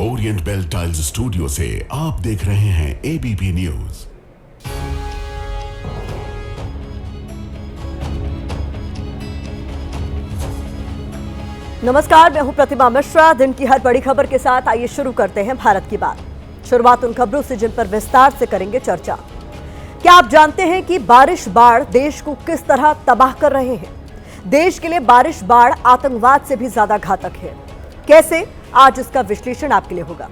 Orient bell tiles studio से आप देख रहे हैं एबीपी न्यूज। नमस्कार, मैं हूं प्रतिमा मिश्रा। दिन की हर बड़ी खबर के साथ आइए शुरू करते हैं भारत की बात। शुरुआत उन खबरों से जिन पर विस्तार से करेंगे चर्चा। क्या आप जानते हैं कि बारिश बाढ़ देश को किस तरह तबाह कर रहे हैं? देश के लिए बारिश बाढ़ आतंकवाद से भी ज्यादा घातक है। कैसे? आज इसका विश्लेषण आपके लिए होगा।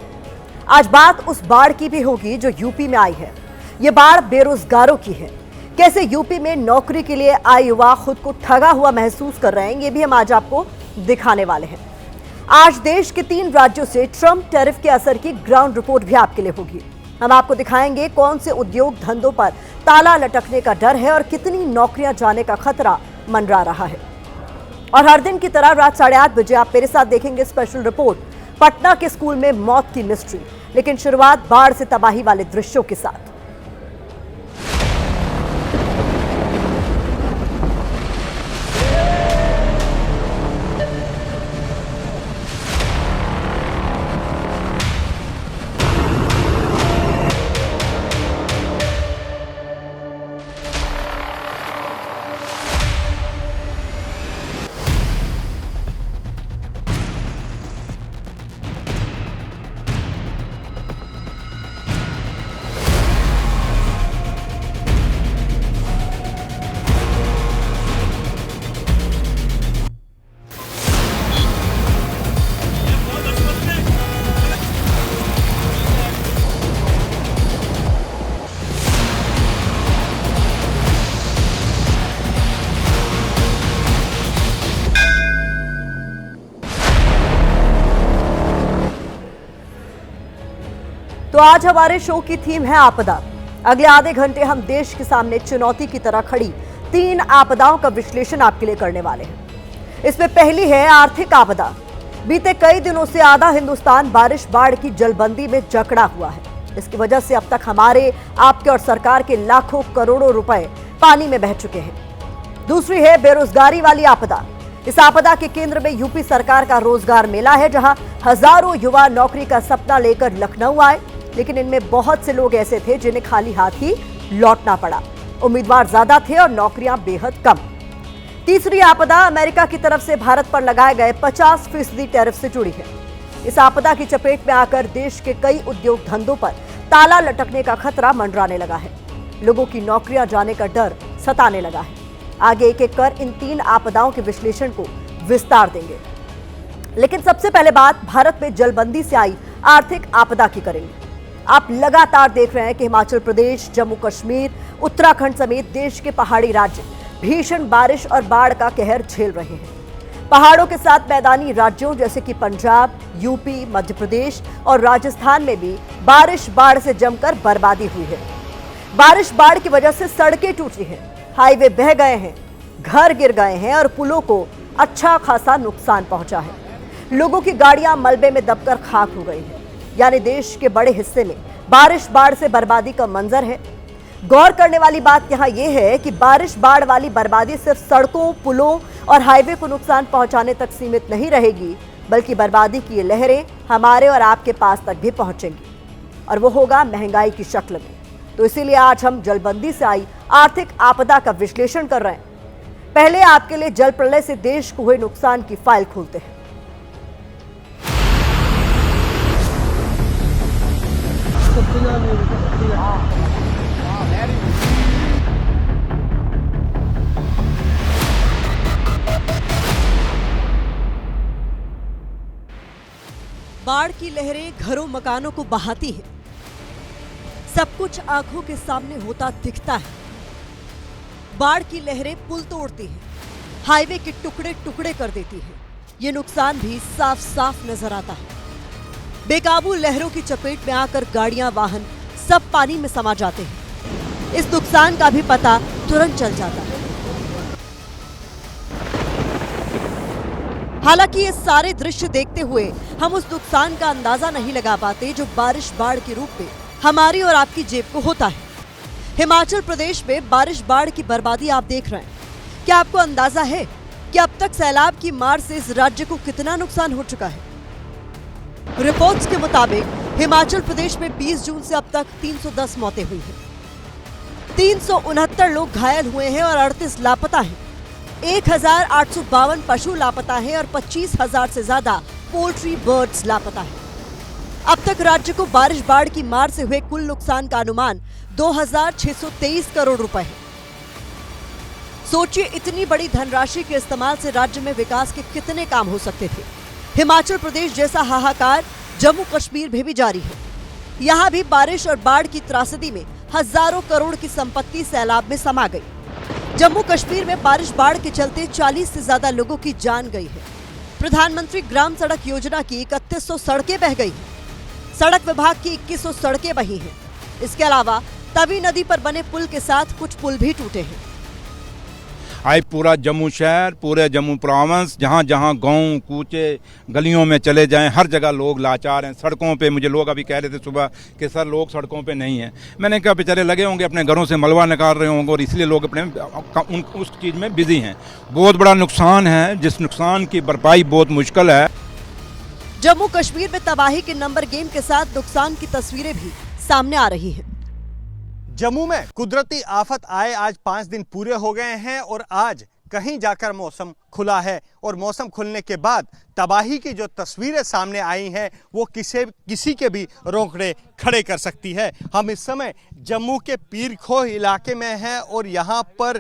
आज बात उस बाढ़ की भी होगी जो यूपी में आई है। ये बाढ़ बेरोजगारों की है। कैसे यूपी में नौकरी के लिए आए युवा खुद को ठगा हुआ महसूस कर रहे हैं, ये भी हम आज आपको दिखाने वाले हैं। आज देश के 3 राज्यों से ट्रंप टैरिफ के असर की ग्राउंड रिपोर्ट भी आपके लिए होगी। हम आपको दिखाएंगे कौन से उद्योग धंधों पर ताला लटकने का डर है और कितनी नौकरियां जाने का खतरा मंडरा रहा है। और हर दिन की तरह रात 8:30 बजे आप मेरे साथ देखेंगे स्पेशल रिपोर्ट पटना के स्कूल में मौत की मिस्ट्री। लेकिन शुरुआत बाढ़ से तबाही वाले दृश्यों के साथ। तो आज हमारे शो की थीम है आपदा। अगले आधे घंटे हम देश के सामने चुनौती की तरह खड़ी 3 आपदाओं का विश्लेषण आपके लिए करने वाले हैं। इसमें पहली है आर्थिक आपदा। बीते कई दिनों से आधा हिंदुस्तान बारिश बाढ़ की जलबंदी में जकड़ा हुआ है। इसकी वजह से अब तक हमारे, आपके और सरकार के लाखों करोड़ों रुपए पानी में बह चुके हैं। दूसरी है बेरोजगारी वाली आपदा। इस आपदा के केंद्र में यूपी सरकार का रोजगार मेला है, जहां हजारों युवा नौकरी का सपना लेकर लखनऊ आए, लेकिन इनमें बहुत से लोग ऐसे थे जिन्हें खाली हाथ ही लौटना पड़ा। उम्मीदवार ज्यादा थे और नौकरियां बेहद कम। तीसरी आपदा अमेरिका की तरफ से भारत पर लगाए गए 50% टैरिफ से जुड़ी है। इस आपदा की चपेट में आकर देश के कई उद्योग धंधों पर ताला लटकने का खतरा मंडराने लगा है। लोगों की नौकरियां जाने का डर सताने लगा है। आगे एक एक कर इन 3 आपदाओं के विश्लेषण को विस्तार देंगे। लेकिन सबसे पहले बात भारत में जलबंदी से आई आर्थिक आपदा की करेंगे। आप लगातार देख रहे हैं कि हिमाचल प्रदेश, जम्मू कश्मीर, उत्तराखंड समेत देश के पहाड़ी राज्य भीषण बारिश और बाढ़ का कहर झेल रहे हैं। पहाड़ों के साथ मैदानी राज्यों जैसे कि पंजाब, यूपी, मध्य प्रदेश और राजस्थान में भी बारिश बाढ़ से जमकर बर्बादी हुई है। बारिश बाढ़ की वजह से सड़कें टूटी हैं, हाईवे बह गए हैं, घर गिर गए हैं और पुलों को अच्छा खासा नुकसान पहुंचा है। लोगों की गाड़ियां मलबे में दबकर खाक हो गई हैं। यानी देश के बड़े हिस्से में बारिश बाढ़ से बर्बादी का मंजर है। गौर करने वाली बात यहां यह है कि बारिश बाढ़ वाली बर्बादी सिर्फ सड़कों, पुलों और हाईवे को नुकसान पहुंचाने तक सीमित नहीं रहेगी, बल्कि बर्बादी की ये लहरें हमारे और आपके पास तक भी पहुंचेंगी, और वो होगा महंगाई की शक्ल में। तो इसीलिए आज हम जलबंदी से आई आर्थिक आपदा का विश्लेषण कर रहे हैं। पहले आपके लिए जल प्रलय से देश को हुए नुकसान की फाइल खोलते हैं। बाढ़ की लहरें घरों मकानों को बहाती है। सब कुछ आंखों के सामने होता दिखता है। बाढ़ की लहरें पुल तोड़ती हैं, हाईवे के टुकड़े टुकड़े कर देती हैं। ये नुकसान भी साफ साफ नजर आता है। बेकाबू लहरों की चपेट में आकर गाड़ियां, वाहन सब पानी में समा जाते हैं। इस नुकसान का भी पता तुरंत चल जाता है। हालांकि ये सारे दृश्य देखते हुए हम उस नुकसान का अंदाजा नहीं लगा पाते जो बारिश बाढ़ के रूप में हमारी और आपकी जेब को होता है। हिमाचल प्रदेश में बारिश बाढ़ की बर्बादी आप देख रहे हैं। क्या आपको अंदाजा है कि अब तक सैलाब की मार से इस राज्य को कितना नुकसान हो चुका है? रिपोर्ट्स के मुताबिक हिमाचल प्रदेश में 20 जून से अब तक 310 मौतें हुई हैं। 369 लोग घायल हुए हैं और 38 लापता हैं। 1852 पशु लापता हैं और 25,000 से ज्यादा पोल्ट्री बर्ड्स लापता हैं। अब तक राज्य को बारिश बाढ़ की मार से हुए कुल नुकसान का अनुमान 2,623 करोड़ रुपए है। सोचिए, इतनी बड़ी धनराशि के इस्तेमाल से राज्य में विकास के कितने काम हो सकते थे। हिमाचल प्रदेश जैसा हाहाकार जम्मू कश्मीर में भी जारी है। यहाँ भी बारिश और बाढ़ की त्रासदी में हजारों करोड़ की संपत्ति सैलाब में समा गई। जम्मू कश्मीर में बारिश बाढ़ के चलते 40 से ज्यादा लोगों की जान गई है। प्रधानमंत्री ग्राम सड़क योजना की 3100 सड़कें बह गई हैं। सड़क विभाग की 2100 सड़कें बही हैं। इसके अलावा तवी नदी पर बने पुल के साथ कुछ पुल भी टूटे हैं। आज पूरा जम्मू शहर, पूरे जम्मू प्रोविंस, जहाँ जहाँ गांव कूचे गलियों में चले जाएं, हर जगह लोग लाचार हैं। सड़कों पे मुझे लोग अभी कह रहे थे सुबह कि सर लोग सड़कों पे नहीं हैं। मैंने कहा बेचारे लगे होंगे अपने घरों से मलबा निकाल रहे होंगे और इसलिए लोग अपने उस चीज़ में बिजी हैं। बहुत बड़ा नुकसान है, जिस नुकसान की भरपाई बहुत मुश्किल है। जम्मू कश्मीर में तबाही के नंबर गेम के साथ नुकसान की तस्वीरें भी सामने आ रही हैं। जम्मू में कुदरती आफत आए आज 5 दिन पूरे हो गए हैं और आज कहीं जाकर मौसम खुला है और मौसम खुलने के बाद तबाही की जो तस्वीरें सामने आई हैं वो किसी के भी रोंगटे खड़े कर सकती है। हम इस समय जम्मू के पीरखोह इलाके में हैं और यहाँ पर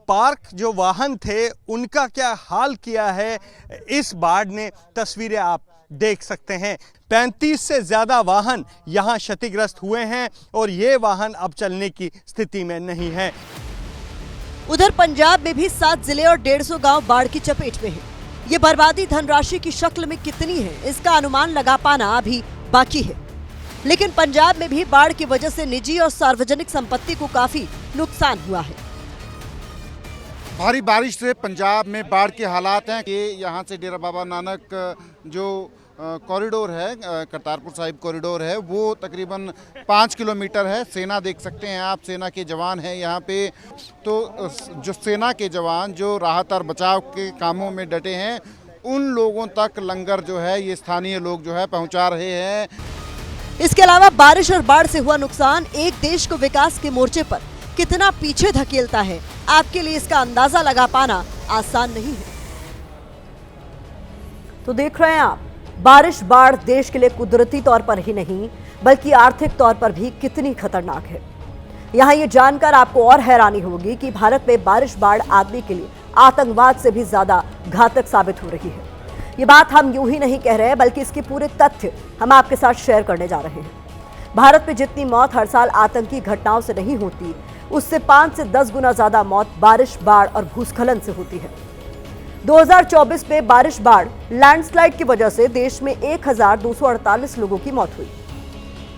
पार्क जो वाहन थे उनका क्या हाल किया है इस बाढ़ ने तस्वीरें आप देख सकते हैं। 35 से ज्यादा वाहन यहाँ क्षतिग्रस्त हुए हैं और ये वाहन अब चलने की स्थिति में नहीं है। उधर पंजाब में भी 7 जिले और 150 गांव बाढ़ की चपेट में हैं। ये बर्बादी धनराशि की शक्ल में कितनी है, इसका अनुमान लगा पाना अभी बाकी है। लेकिन पंजाब में भी बाढ़ की वजह से निजी और सार्वजनिक संपत्ति को काफी नुकसान हुआ है। भारी बारिश से पंजाब में बाढ़ के हालात हैं कि यहाँ से डेरा बाबा नानक जो कॉरिडोर है, करतारपुर साहिब कॉरिडोर है, वो तकरीबन 5 किलोमीटर है। सेना देख सकते हैं आप, सेना के जवान हैं यहाँ पे। तो जो सेना के जवान जो राहत और बचाव के कामों में डटे हैं, उन लोगों तक लंगर जो है ये स्थानीय लोग जो है पहुँचा रहे हैं। इसके अलावा बारिश और बाढ़ से हुआ नुकसान एक देश को विकास के मोर्चे पर कितना पीछे धकेलता है, आपके लिए इसका अंदाजा लगा पाना आसान नहीं है। तो देख रहे हैं आप, बारिश बाढ़ देश के लिए कुदरती तौर पर ही नहीं बल्कि आर्थिक तौर पर भी कितनी खतरनाक है। यहाँ ये जानकर आपको और हैरानी होगी कि भारत में बारिश बाढ़ आदमी के लिए आतंकवाद से भी ज्यादा घातक साबित हो रही है। ये बात हम यूं ही नहीं कह रहे बल्कि इसके पूरे तथ्य हम आपके साथ शेयर करने जा रहे हैं। भारत में जितनी मौत हर साल आतंकी घटनाओं से नहीं होती, उससे 5 से 10 गुना ज्यादा मौत बारिश बाढ़ और भूस्खलन से होती है। 2024 में बारिश बाढ़ लैंडस्लाइड की वजह से देश में 1248 लोगों की मौत हुई।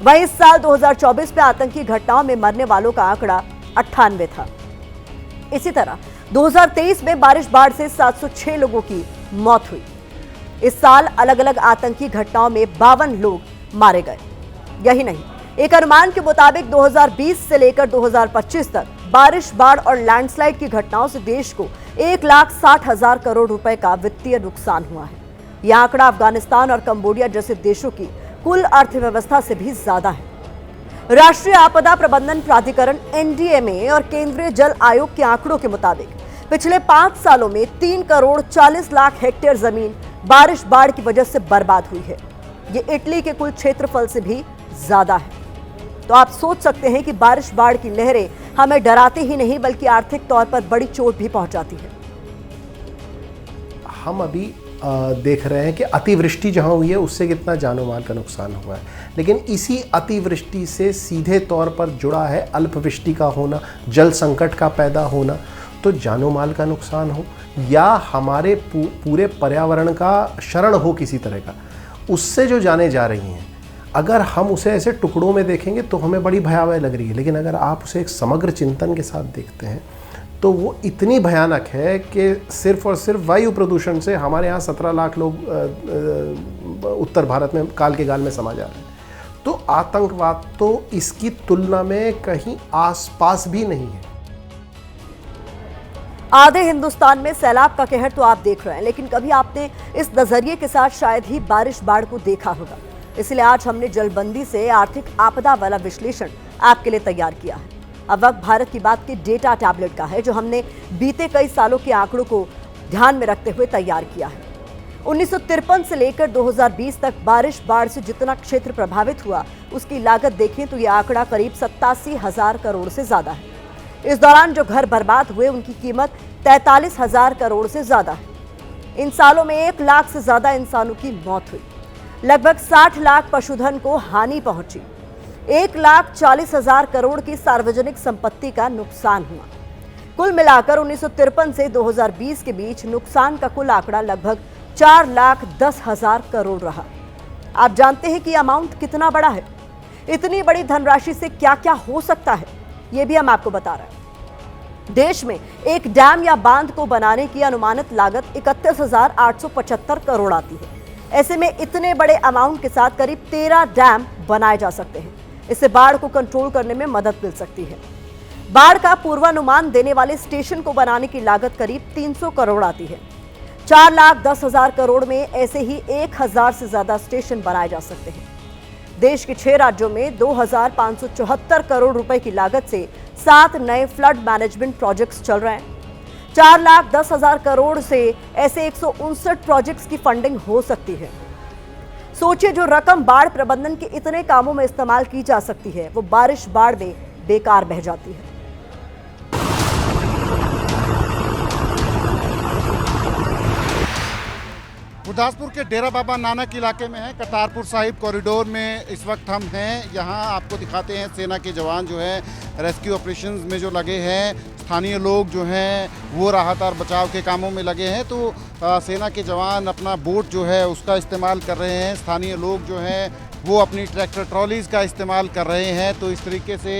वहीं इस साल 2024 में आतंकी घटनाओं में मरने वालों का आंकड़ा 98 था। इसी तरह 2023 में बारिश बाढ़ से 706 लोगों की मौत हुई। इस साल अलग अलग आतंकी घटनाओं में 52 लोग मारे गए। यही नहीं, एक अनुमान के मुताबिक 2020 से लेकर 2025 तक बारिश बाढ़ और लैंडस्लाइड की घटनाओं से देश को 1,60,000 करोड़ रुपए का वित्तीय नुकसान हुआ है। यह आंकड़ा अफगानिस्तान और कंबोडिया जैसे देशों की कुल अर्थव्यवस्था से भी ज्यादा है। राष्ट्रीय आपदा प्रबंधन प्राधिकरण NDMA और केंद्रीय जल आयोग के आंकड़ों के मुताबिक पिछले 5 सालों में 3 करोड़ 40 लाख हेक्टेयर जमीन बारिश बाढ़ की वजह से बर्बाद हुई है। ये इटली के कुल क्षेत्रफल से भी ज्यादा है। तो आप सोच सकते हैं कि बारिश बाढ़ की लहरें हमें डराती ही नहीं बल्कि आर्थिक तौर पर बड़ी चोट भी पहुंचाती है। हम अभी देख रहे हैं कि अतिवृष्टि जहां हुई है उससे कितना जानो माल का नुकसान हुआ है, लेकिन इसी अतिवृष्टि से सीधे तौर पर जुड़ा है अल्पवृष्टि का होना, जल संकट का पैदा होना। तो जानो माल का नुकसान हो या हमारे पूरे पर्यावरण का क्षरण हो किसी तरह का, उससे जो जाने जा रही हैं, अगर हम उसे ऐसे टुकड़ों में देखेंगे तो हमें बड़ी भयावह लग रही है। लेकिन अगर आप उसे एक समग्र चिंतन के साथ देखते हैं तो वो इतनी भयानक है कि सिर्फ और सिर्फ वायु प्रदूषण से हमारे यहाँ 17 लाख लोग उत्तर भारत में काल के गाल में समा जा रहे हैं। तो आतंकवाद तो इसकी तुलना में कहीं आसपास भी नहीं है। आधे हिंदुस्तान में सैलाब का कहर तो आप देख रहे हैं, लेकिन कभी आपने इस नजरिए के साथ शायद ही बारिश बाढ़ को देखा होगा। इसलिए आज हमने जलबंदी से आर्थिक आपदा वाला विश्लेषण आपके लिए तैयार किया है। अब वक्त भारत की बात के डेटा टैबलेट का है, जो हमने बीते कई सालों के आंकड़ों को ध्यान में रखते हुए तैयार किया है। 1953 से लेकर 2020 तक बारिश बाढ़ से जितना क्षेत्र प्रभावित हुआ, उसकी लागत देखें तो यह आंकड़ा करीब 87,000 करोड़ से ज्यादा है। इस दौरान जो घर बर्बाद हुए, उनकी कीमत 43,000 करोड़ से ज्यादा है। इन सालों में 1 लाख से ज्यादा इंसानों की मौत हुई, लगभग 60 लाख पशुधन को हानि पहुंची, 1,40,000 करोड़ की सार्वजनिक संपत्ति का नुकसान हुआ। कुल मिलाकर 1953 से 2020 के बीच नुकसान का कुल आंकड़ा लगभग 4,10,000 करोड़ रहा। आप जानते हैं कि अमाउंट कितना बड़ा है? इतनी बड़ी धनराशि से क्या क्या हो सकता है, यह भी हम आपको बता रहे हैं। देश में एक डैम या बांध को बनाने की अनुमानित लागत 31,875 करोड़ आती है। ऐसे में इतने बड़े अमाउंट के साथ करीब 13 डैम बनाए जा सकते हैं। इससे बाढ़ को कंट्रोल करने में मदद मिल सकती है। बाढ़ का पूर्वानुमान देने वाले स्टेशन को बनाने की लागत करीब 300 करोड़ आती है। 4,10,000 करोड़ में ऐसे ही 1,000 से ज्यादा स्टेशन बनाए जा सकते हैं। देश के 6 राज्यों में 2,574 करोड़ रुपए की लागत से 7 नए फ्लड मैनेजमेंट प्रोजेक्ट्स चल रहे हैं। 4,10,000 करोड़ से ऐसे 159 प्रोजेक्ट्स की फंडिंग हो सकती है। सोचिए, जो रकम बाढ़ प्रबंधन के इतने कामों में इस्तेमाल की जा सकती है, वो बारिश बाढ़ में बेकार बह जाती है। गुरदासपुर के डेरा बाबा नानक इलाके में है, करतारपुर साहिब कॉरिडोर में इस वक्त हम हैं। यहाँ आपको दिखाते हैं सेना के जवान जो है रेस्क्यू ऑपरेशंस में जो लगे हैं। स्थानीय लोग जो हैं वो राहत और बचाव के कामों में लगे हैं। तो सेना के जवान अपना बोट जो है उसका इस्तेमाल कर रहे हैं। स्थानीय लोग जो हैं वो अपनी ट्रैक्टर ट्रॉलीज़ का इस्तेमाल कर रहे हैं। तो इस तरीके से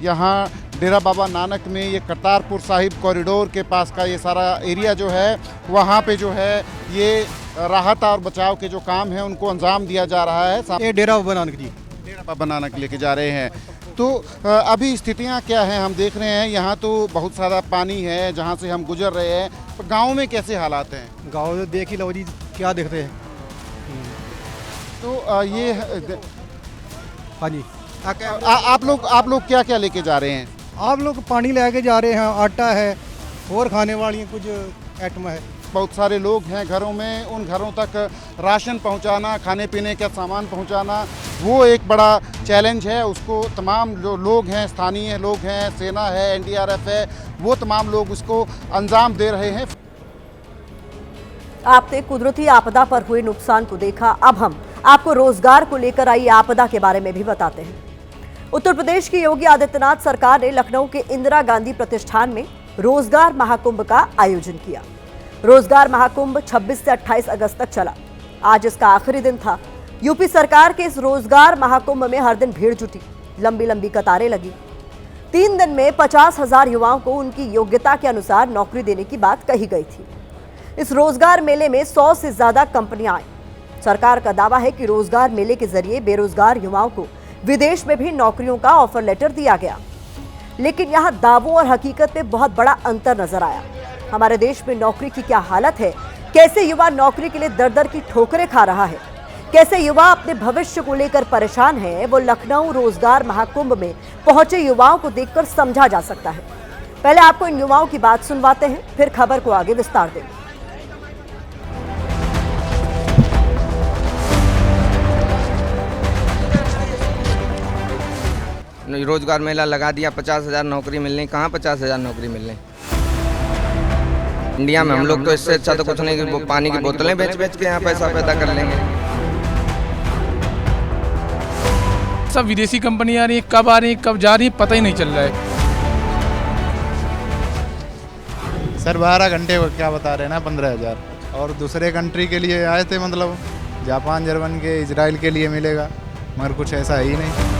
यहाँ डेरा बाबा नानक में ये करतारपुर साहिब कॉरिडोर के पास का ये सारा एरिया जो है, वहाँ पे जो है ये राहत और बचाव के जो काम हैं उनको अंजाम दिया जा रहा है। ये डेरा बाबा नानक जी, डेरा बाबा नानक लेके जा रहे हैं। तो अभी स्थितियाँ क्या हैं हम देख रहे हैं। यहाँ तो बहुत सारा पानी है जहाँ से हम गुजर रहे हैं। तो गाँव में कैसे हालात हैं? गाँव में देख ही लो जी, क्या देख रहे हैं। तो ये हाँ जी, आप लोग क्या क्या लेके जा रहे हैं? आप लोग पानी लेके जा रहे हैं, आटा है और खाने वाली कुछ आइटम है। बहुत सारे लोग हैं घरों में, उन घरों तक राशन पहुंचाना, खाने पीने का सामान पहुंचाना, वो एक बड़ा चैलेंज है। उसको तमाम जो लोग हैं, स्थानीय लोग हैं, सेना है, एनडीआरएफ है, वो तमाम लोग उसको अंजाम दे रहे हैं। आपने कुदरती आपदा पर हुए नुकसान को देखा, अब हम आपको रोजगार को लेकर आई आपदा के बारे में भी बताते हैं। उत्तर प्रदेश की योगी आदित्यनाथ सरकार ने लखनऊ के इंदिरा गांधी प्रतिष्ठान में रोजगार महाकुंभ का आयोजन किया। रोजगार महाकुंभ 26 से 28 अगस्त तक चला। आज इसका आखिरी दिन था। यूपी सरकार के इस रोजगार महाकुंभ में हर दिन भीड़ जुटी, लंबी लंबी कतारें लगी। 3 दिन में 50,000 युवाओं को उनकी योग्यता के अनुसार नौकरी देने की बात कही गई थी। इस रोजगार मेले में 100 से ज्यादा कंपनियां आई। सरकार का दावा है कि रोजगार मेले के जरिए बेरोजगार युवाओं को विदेश में भी नौकरियों का ऑफर लेटर दिया गया। लेकिन यहां दावों और हकीकत में बहुत बड़ा अंतर नजर आया। हमारे देश में नौकरी की क्या हालत है, कैसे युवा नौकरी के लिए दर दर की ठोकरें खा रहा है, कैसे युवा अपने भविष्य को लेकर परेशान है, वो लखनऊ रोजगार महाकुंभ में पहुंचे युवाओं को देखकर समझा जा सकता है। पहले आपको इन युवाओं की बात सुनवाते हैं, फिर खबर को आगे विस्तार देंगे। रोजगार मेला लगा दिया, 50,000 नौकरी मिलनी। कहाँ 50,000 नौकरी मिलनी? इंडिया में हम लोग तो इससे अच्छा तो कुछ नहीं कि पानी की बोतलें बेच बेच के यहाँ पैसा पैदा कर लेंगे। सब विदेशी कंपनी आ रही है, कब आ रही है कब जा रही है पता ही नहीं चल रहा है। सर 12 घंटे को क्या बता रहे हैं ना 15,000, और दूसरे कंट्री के लिए आए थे, मतलब जापान, जर्मन के, इजराइल के लिए मिलेगा, मगर कुछ ऐसा है ही नहीं।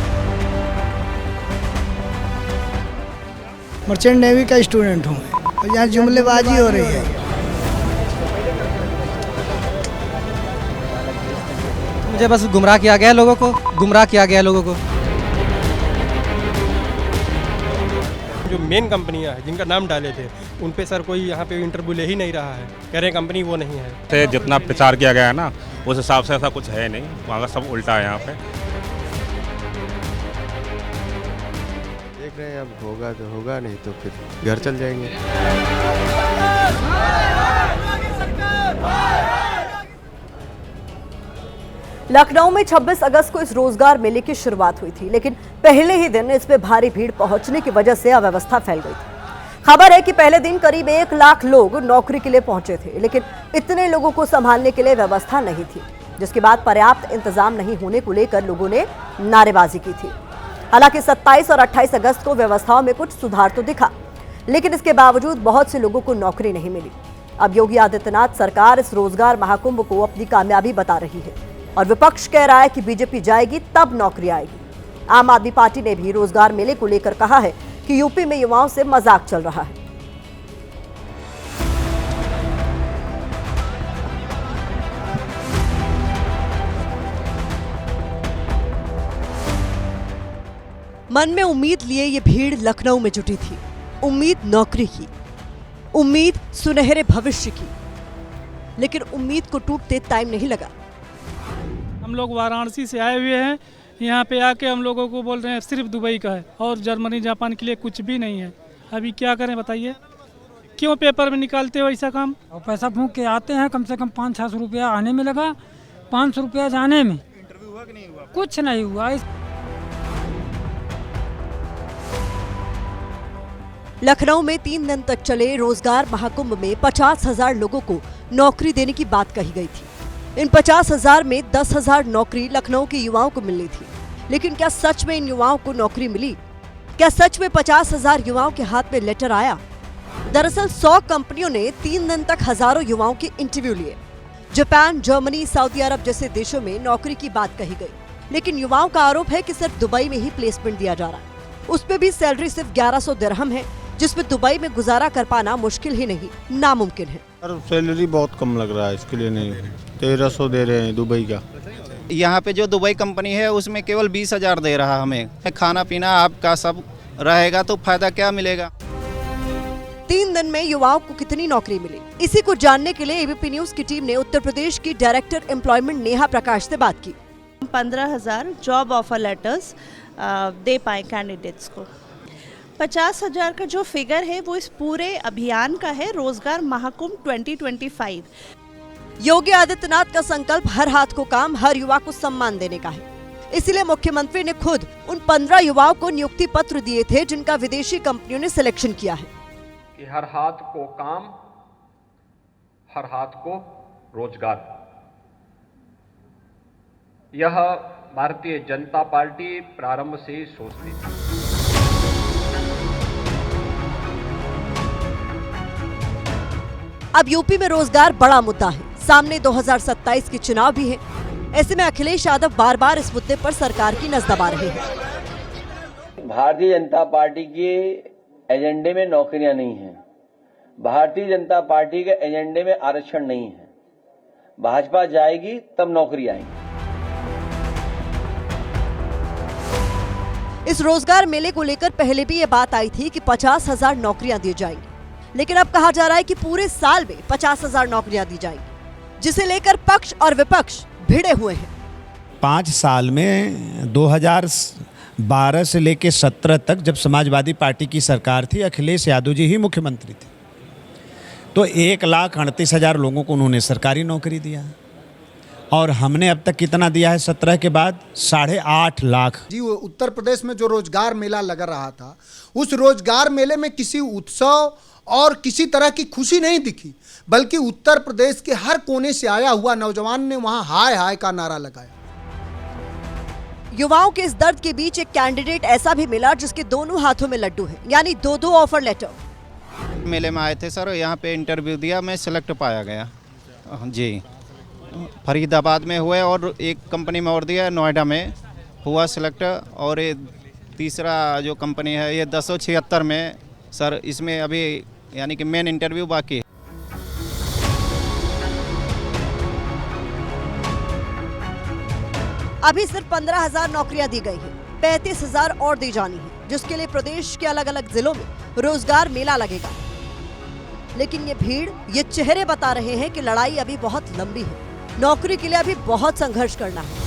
मर्चेंट नेवी का स्टूडेंट हूँ और यहाँ जुमलेबाजी हो रही है। मुझे बस गुमराह किया गया लोगों को। जो जो मेन कंपनियां हैं जिनका नाम डाले थे उन पे सर कोई यहाँ पे इंटरव्यू ले ही नहीं रहा है, कह रहे कंपनी वो नहीं है। जितना प्रचार किया गया है ना उस हिसाब से ऐसा कुछ है नहीं, वहाँ का सब उल्टा है यहाँ पे। देख रहे हैं, अब होगा तो होगा, नहीं तो फिर घर चल जाएंगे। लखनऊ में 26 अगस्त को इस रोजगार मेले की शुरुआत हुई थी, लेकिन पहले ही दिन इसमें भारी भीड़ पहुंचने की वजह से अव्यवस्था फैल गई थी। खबर है कि पहले दिन करीब 1 लाख लोग नौकरी के लिए पहुंचे थे, लेकिन इतने लोगों को संभालने के लिए व्यवस्था नहीं थी, जिसके बाद पर्याप्त इंतजाम नहीं होने को लेकर लोगों ने नारेबाजी की थी। हालांकि 27 और 28 अगस्त को व्यवस्थाओं में कुछ सुधार तो दिखा, लेकिन इसके बावजूद बहुत से लोगों को नौकरी नहीं मिली। अब योगी आदित्यनाथ सरकार इस रोजगार महाकुंभ को अपनी कामयाबी बता रही है और विपक्ष कह रहा है कि बीजेपी जाएगी तब नौकरी आएगी। आम आदमी पार्टी ने भी रोजगार मेले को लेकर कहा है कि यूपी में युवाओं से मजाक चल रहा है। मन में उम्मीद लिए ये भीड़ लखनऊ में जुटी थी, उम्मीद नौकरी की, उम्मीद सुनहरे भविष्य की, लेकिन उम्मीद को टूटते टाइम नहीं लगा। हम लोग वाराणसी से आए हुए हैं, यहाँ पे आके हम लोगों को बोल रहे हैं सिर्फ दुबई का है और जर्मनी जापान के लिए कुछ भी नहीं है। अभी क्या करें बताइए, क्यों पेपर में निकालते हो ऐसा काम? और पैसा फूंक के आते हैं, कम से कम 500-600 रुपया आने में लगा, 500 रुपया जाने में। इंटरव्यू हुआ कि नहीं हुआ? कुछ नहीं हुआ। लखनऊ में 3 दिन तक चले रोजगार महाकुंभ में 50,000 लोगों को नौकरी देने की बात कही गई थी। इन 50,000 में 10,000 नौकरी लखनऊ के युवाओं को मिलनी थी, लेकिन क्या सच में इन युवाओं को नौकरी मिली? क्या सच में 50,000 युवाओं के हाथ में लेटर आया? दरअसल 100 कंपनियों ने 3 दिन तक हजारों युवाओं के इंटरव्यू लिए। जापान, जर्मनी, सऊदी अरब जैसे देशों में नौकरी की बात कही गई, लेकिन युवाओं का आरोप है कि सिर्फ दुबई में ही प्लेसमेंट दिया जा रहा है। उसमें भी सैलरी सिर्फ 1100 दिरहम है, जिसमें दुबई में गुजारा कर पाना मुश्किल ही नहीं नामुमकिन है। सैलरी बहुत कम लग रहा है, इसके लिए नहीं। 1300 दे रहे हैं दुबई का। यहाँ पे जो दुबई कंपनी है उसमें केवल 20,000 दे रहा हमें। खाना पीना आपका सब रहेगा तो फायदा क्या मिलेगा? 3 दिन में युवाओं को कितनी नौकरी मिली, इसी को जानने के लिए एबीपी न्यूज की टीम ने उत्तर प्रदेश की डायरेक्टर एम्प्लॉयमेंट नेहा प्रकाश से बात की। 15,000 जॉब ऑफर लेटर्स दे पाए कैंडिडेट्स को। 50,000 का जो फिगर है वो इस पूरे अभियान का है, रोजगार महाकुंभ 2025। योगी आदित्यनाथ का संकल्प हर हाथ को काम, हर युवा को सम्मान देने का है। इसीलिए मुख्यमंत्री ने खुद उन 15 युवाओं को नियुक्ति पत्र दिए थे जिनका विदेशी कंपनियों ने सिलेक्शन किया है। कि हर हाथ को काम, हर हाथ को रोजगार, यह भारतीय जनता पार्टी प्रारंभ से ही सोचती थी। अब यूपी में रोजगार बड़ा मुद्दा है, सामने 2027 के चुनाव भी है। ऐसे में अखिलेश यादव बार बार इस मुद्दे पर सरकार की नजर दबा रहे हैं। भारतीय जनता पार्टी के एजेंडे में नौकरियां नहीं हैं। भारतीय जनता पार्टी के एजेंडे में आरक्षण नहीं है। भाजपा जाएगी तब नौकरी आएगी। इस रोजगार मेले को लेकर पहले भी ये बात आई थी कि 50,000 नौकरियां दी जाएंगी, लेकिन अब कहा जा रहा है कि पूरे साल में 50,000 नौकरियां दी जाएंगी, जिसे लेकर पक्ष और विपक्ष भिड़े हुए हैं। 5 साल में 2012 से लेकर 17 तक जब समाजवादी पार्टी की सरकार थी, अखिलेश यादव जी ही मुख्यमंत्री थे, तो 1,38,000 लोगों को उन्होंने सरकारी नौकरी दिया और हमने अब तक कितना दिया है 17 के बाद? 8.5 लाख। जी, उत्तर प्रदेश में जो रोजगार मेला लगा रहा था, उस रोजगार मेले में किसी उत्सव और किसी तरह की खुशी नहीं दिखी, बल्कि उत्तर प्रदेश के हर कोने से आया हुआ नौजवान ने वहां हाय हाय का नारा लगाया। युवाओं के इस दर्द के बीच एक कैंडिडेट ऐसा भी मिला जिसके दोनों हाथों में लड्डू हैं, यानी 2 ऑफर लेटर। मेले में आए थे सर, यहाँ पे इंटरव्यू दिया, मैं सिलेक्ट पाया गया जी। फरीदाबाद में हुए और एक कंपनी में और दिया, नोएडा में हुआ सिलेक्ट, और ये तीसरा जो कंपनी है ये 1076 में सर, इसमें अभी यानी कि मेन इंटरव्यू बाकी है। अभी सिर्फ 15,000 नौकरियां दी गई हैं, 35,000 और दी जानी है। जिसके लिए प्रदेश के अलग अलग जिलों में रोजगार मेला लगेगा। लेकिन ये भीड़, ये चेहरे बता रहे हैं कि लड़ाई अभी बहुत लंबी है। नौकरी के लिए अभी बहुत संघर्ष करना है।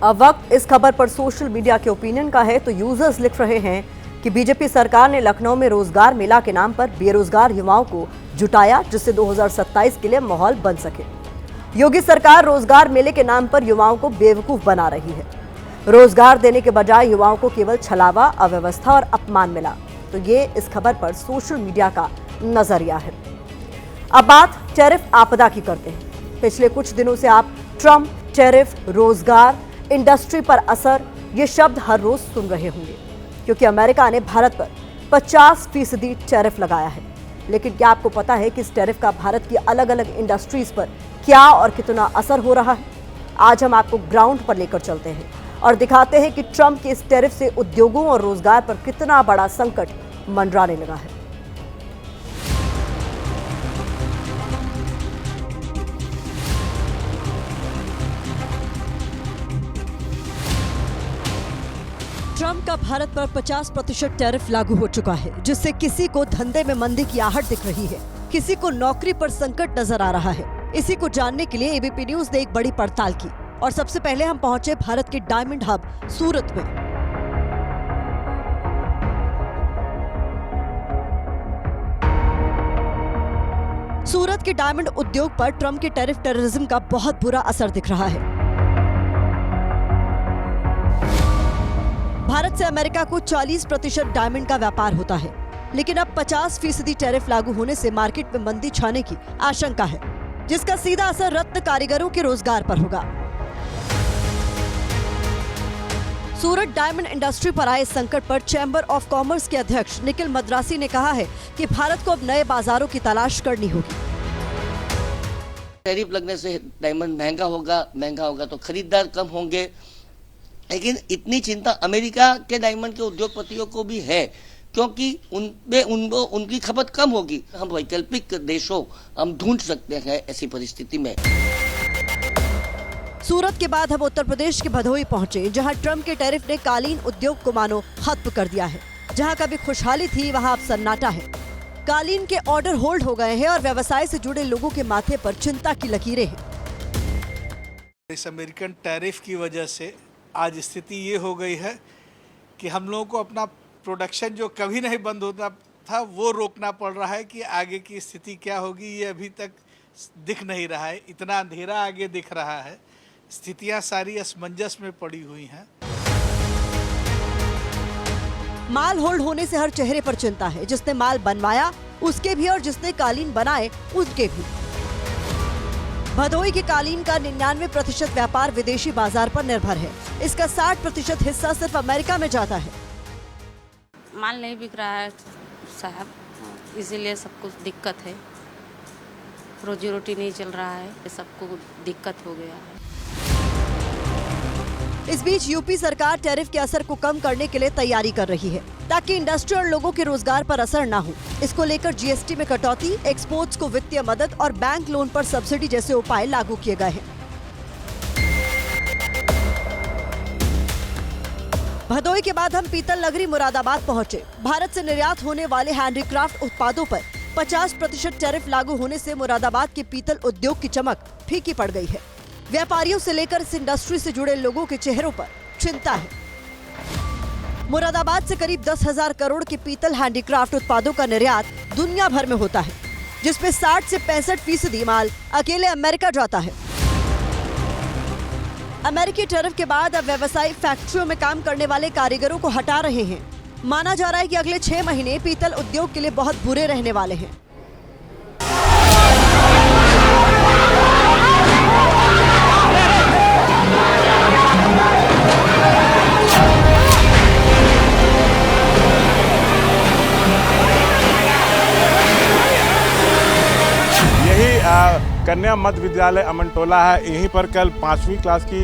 अब वक्त इस खबर पर सोशल मीडिया के ओपिनियन का है, तो यूजर्स लिख रहे हैं कि बीजेपी सरकार ने लखनऊ में रोजगार मेला के नाम पर बेरोजगार युवाओं को जुटाया, जिससे 2027 के लिए माहौल बन सके। योगी सरकार रोजगार मेले के नाम पर युवाओं को बेवकूफ बना रही है। रोजगार देने के बजाय युवाओं को केवल छलावा, अव्यवस्था और अपमान मिला। तो ये इस खबर पर सोशल मीडिया का नजरिया है। अब बात टैरिफ आपदा की करते हैं। पिछले कुछ दिनों से आप ट्रंप, टैरिफ, रोजगार, इंडस्ट्री पर असर, ये शब्द हर रोज सुन रहे होंगे, क्योंकि अमेरिका ने भारत पर 50% टैरिफ लगाया है। लेकिन क्या आपको पता है कि इस टैरिफ का भारत की अलग अलग इंडस्ट्रीज पर क्या और कितना असर हो रहा है? आज हम आपको ग्राउंड पर लेकर चलते हैं और दिखाते हैं कि ट्रंप के इस टैरिफ से उद्योगों और रोजगार पर कितना बड़ा संकट मंडराने लगा है। ट्रंप का भारत पर 50% टैरिफ लागू हो चुका है, जिससे किसी को धंधे में मंदी की आहट दिख रही है, किसी को नौकरी पर संकट नजर आ रहा है। इसी को जानने के लिए एबीपी न्यूज ने एक बड़ी पड़ताल की और सबसे पहले हम पहुंचे भारत के डायमंड हब सूरत में। सूरत के डायमंड उद्योग पर ट्रंप के टैरिफ टेररिज्म का बहुत बुरा असर दिख रहा है। भारत से अमेरिका को 40% डायमंड का व्यापार होता है, लेकिन अब 50% टैरिफ लागू होने से मार्केट में मंदी छाने की आशंका है, जिसका सीधा असर रत्न कारीगरों के रोजगार पर होगा। सूरत डायमंड इंडस्ट्री पर आए संकट पर चैम्बर ऑफ कॉमर्स के अध्यक्ष निखिल मद्रासी ने कहा है कि भारत को अब नए बाजारों की तलाश करनी होगी। टैरिफ लगने से डायमंड महंगा होगा तो खरीदार कम होंगे, लेकिन इतनी चिंता अमेरिका के डायमंड के उद्योगपतियों को भी है, क्योंकि उनकी खपत कम होगी। हम वैकल्पिक देशों हम ढूंढ सकते हैं ऐसी परिस्थिति में। सूरत के बाद हम उत्तर प्रदेश के भदोही पहुंचे, जहां ट्रंप के टैरिफ ने कालीन उद्योग को मानो खत्म कर दिया है। जहां कभी खुशहाली थी, वहां अब सन्नाटा है। कालीन के ऑर्डर होल्ड हो गए हैं और व्यवसाय से जुड़े लोगों के माथे पर चिंता की लकीरें हैं। इस अमेरिकन टैरिफ की वजह से आज स्थिति ये हो गई है कि हम लोगों को अपना प्रोडक्शन जो कभी नहीं बंद होता था वो रोकना पड़ रहा है। कि आगे की स्थिति क्या होगी ये अभी तक दिख नहीं रहा है, इतना अंधेरा आगे दिख रहा है। स्थितियां सारी असमंजस में पड़ी हुई हैं। माल होल्ड होने से हर चेहरे पर चिंता है, जिसने माल बनवाया उसके भी और जिसने कालीन बनाए उसके भी। भदोही के कालीन का 99% व्यापार विदेशी बाजार पर निर्भर है। इसका 60% हिस्सा सिर्फ अमेरिका में जाता है। माल नहीं बिक रहा है साहब, इसीलिए सब कुछ दिक्कत है। रोजी रोटी नहीं चल रहा है, सबको दिक्कत हो गया है। इस बीच यूपी सरकार टैरिफ के असर को कम करने के लिए तैयारी कर रही है, ताकि इंडस्ट्री और लोगों के रोजगार पर असर न हो। इसको लेकर जीएसटी में कटौती, एक्सपोर्ट्स को वित्तीय मदद और बैंक लोन पर सब्सिडी जैसे उपाय लागू किए गए हैं। भदोही के बाद हम पीतल नगरी मुरादाबाद पहुंचे। भारत से निर्यात होने वाले हैंडीक्राफ्ट उत्पादों पर 50% टैरिफ लागू होने से मुरादाबाद के पीतल उद्योग की चमक फीकी पड़ गई है। व्यापारियों से लेकर इस इंडस्ट्री से जुड़े लोगों के चेहरों पर चिंता है। मुरादाबाद से करीब 10,000 करोड़ के पीतल हैंडीक्राफ्ट उत्पादों का निर्यात दुनिया भर में होता है, जिसमें 60 से 65% माल अकेले अमेरिका जाता है। अमेरिकी टैरिफ के बाद अब व्यवसायी फैक्ट्रियों में काम करने वाले कारीगरों को हटा रहे हैं। माना जा रहा है कि अगले 6 महीने पीतल उद्योग के लिए बहुत बुरे रहने वाले हैं। कन्या मध्य विद्यालय अमनटोला है। यहीं पर कल 5वीं क्लास की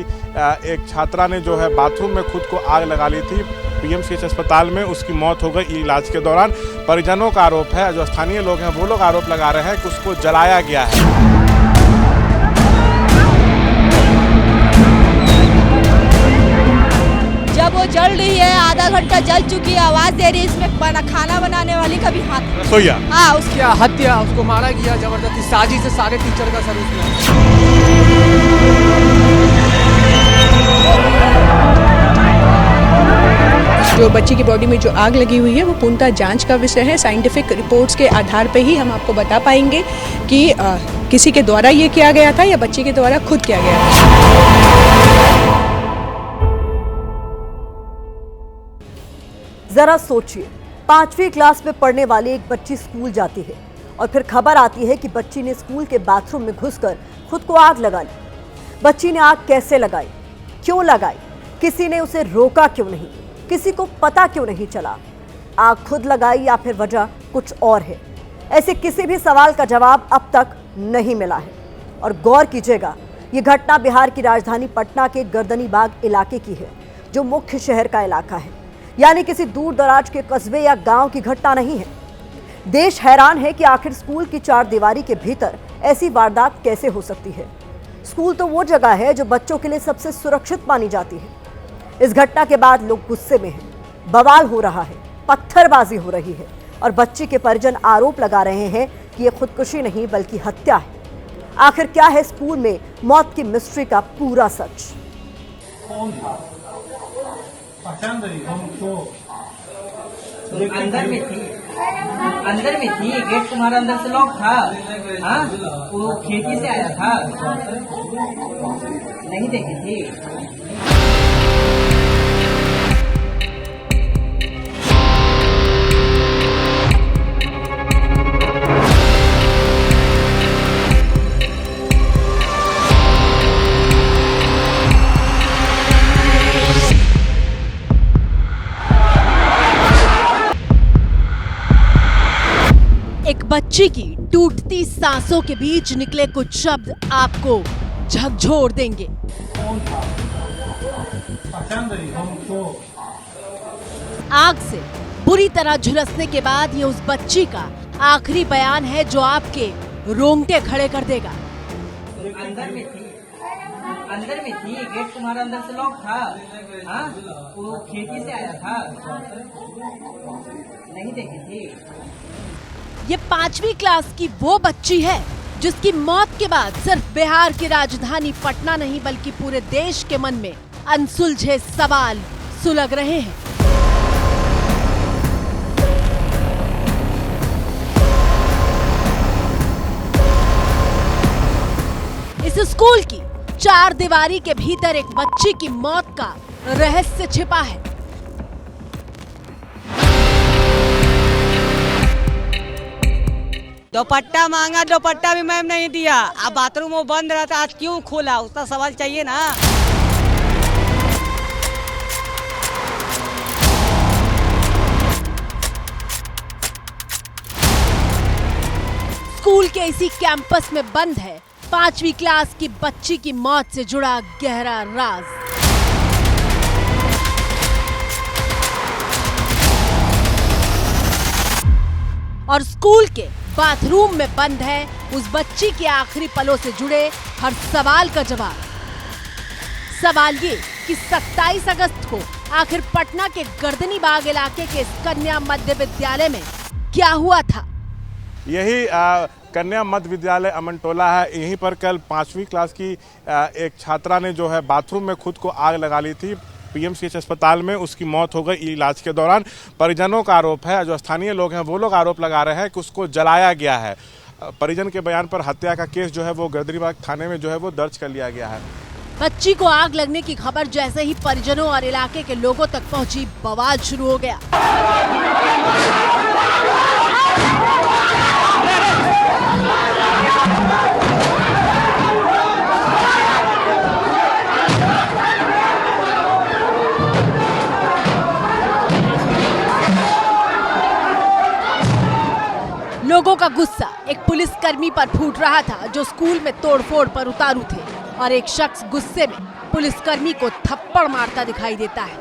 एक छात्रा ने जो है बाथरूम में खुद को आग लगा ली थी। पीएमसीएच अस्पताल में उसकी मौत हो गई इलाज के दौरान। परिजनों का आरोप है, जो स्थानीय लोग हैं वो लोग आरोप लगा रहे हैं कि उसको जलाया गया है। जल चुकी है, आवाज दे रही है, इसमें खाना बनाने वाली का भी हाथ, रसोईया। हाँ, उसकी हत्या, उसको मारा गया जबरदस्ती, साजिश से सारे टीचर का सर उसमें। जो बच्ची की बॉडी में जो आग लगी हुई है वो पूर्णतः जांच का विषय है। साइंटिफिक रिपोर्ट्स के आधार पर ही हम आपको बता पाएंगे कि किसी के द्वारा ये किया गया था या बच्ची के द्वारा खुद किया गया था। जरा सोचिए, 5वीं क्लास में पढ़ने वाली एक बच्ची स्कूल जाती है और फिर खबर आती है कि बच्ची ने स्कूल के बाथरूम में घुसकर खुद को आग लगा ली। बच्ची ने आग कैसे लगाई, क्यों लगाई, किसी ने उसे रोका क्यों नहीं, किसी को पता क्यों नहीं चला? आग खुद लगाई या फिर वजह कुछ और है? ऐसे किसी भी सवाल का जवाब अब तक नहीं मिला है। और गौर कीजिएगा, ये घटना बिहार की राजधानी पटना के गर्दनीबाग इलाके की है, जो मुख्य शहर का इलाका है, यानी किसी दूर दराज के कस्बे या गांव की घटना नहीं है। देश हैरान है कि आखिर स्कूल की चारदीवारी के भीतर ऐसी वारदात कैसे हो सकती है। स्कूल तो वो जगह है जो बच्चों के लिए सबसे सुरक्षित मानी जाती है। इस घटना के बाद लोग गुस्से में हैं, बवाल हो रहा है, पत्थरबाजी हो रही है और बच्ची के परिजन आरोप लगा रहे हैं कि ये खुदकुशी नहीं बल्कि हत्या है। आखिर क्या है स्कूल में मौत की मिस्ट्री का पूरा सच? कौन था? पहचान रही हमको? अंदर में थी, अंदर में थी, गेट तुम्हारा अंदर से लॉक था। हाँ, वो खेती से आया था, नहीं देखी थी। एक बच्ची की टूटती सांसों के बीच निकले कुछ शब्द आपको झकझोर देंगे। कौन था? पहचान रही हमको? आग से बुरी तरह झुलसने के बाद ये उस बच्ची का आखिरी बयान है जो आपके रोंगटे खड़े कर देगा। अंदर में थी, अंदर में थी, गेट तुम्हारा अंदर से लॉक था। हाँ, वो खेती से आया था, नहीं देखी थी। ये 5वीं क्लास की वो बच्ची है जिसकी मौत के बाद सिर्फ बिहार की राजधानी पटना नहीं बल्कि पूरे देश के मन में अनसुलझे सवाल सुलग रहे हैं। इस स्कूल की चारदीवारी के भीतर एक बच्ची की मौत का रहस्य छिपा है। दुपट्टा मांगा, दुपट्टा भी मैम नहीं दिया। अब बाथरूम वो बंद रहा था, आज क्यों खोला, उसका सवाल चाहिए ना। स्कूल के इसी कैंपस में बंद है 5वीं क्लास की बच्ची की मौत से जुड़ा गहरा राज। और स्कूल के बाथरूम में बंद है उस बच्ची के आखिरी पलों से जुड़े हर सवाल का जवाब। सवाल ये कि 27 अगस्त को आखिर पटना के गर्दनीबाग इलाके के इस कन्या मध्य विद्यालय में क्या हुआ था। यही कन्या मध्य विद्यालय अमनटोला है। यहीं पर कल 5वीं क्लास की एक छात्रा ने जो है बाथरूम में खुद को आग लगा ली थी। पीएमसीएच अस्पताल में उसकी मौत हो गई इलाज के दौरान। परिजनों का आरोप है, जो स्थानीय लोग हैं वो लोग आरोप लगा रहे हैं कि उसको जलाया गया है। परिजन के बयान पर हत्या का केस जो है वो गर्दनीबाग थाने में जो है वो दर्ज कर लिया गया है। बच्ची को आग लगने की खबर जैसे ही परिजनों और इलाके के लोगों तक पहुंची, बवाल शुरू हो गया। लोगों का गुस्सा एक पुलिसकर्मी पर फूट रहा था जो स्कूल में तोड़फोड़ पर उतारू थे, और एक शख्स गुस्से में पुलिसकर्मी को थप्पड़ मारता दिखाई देता है।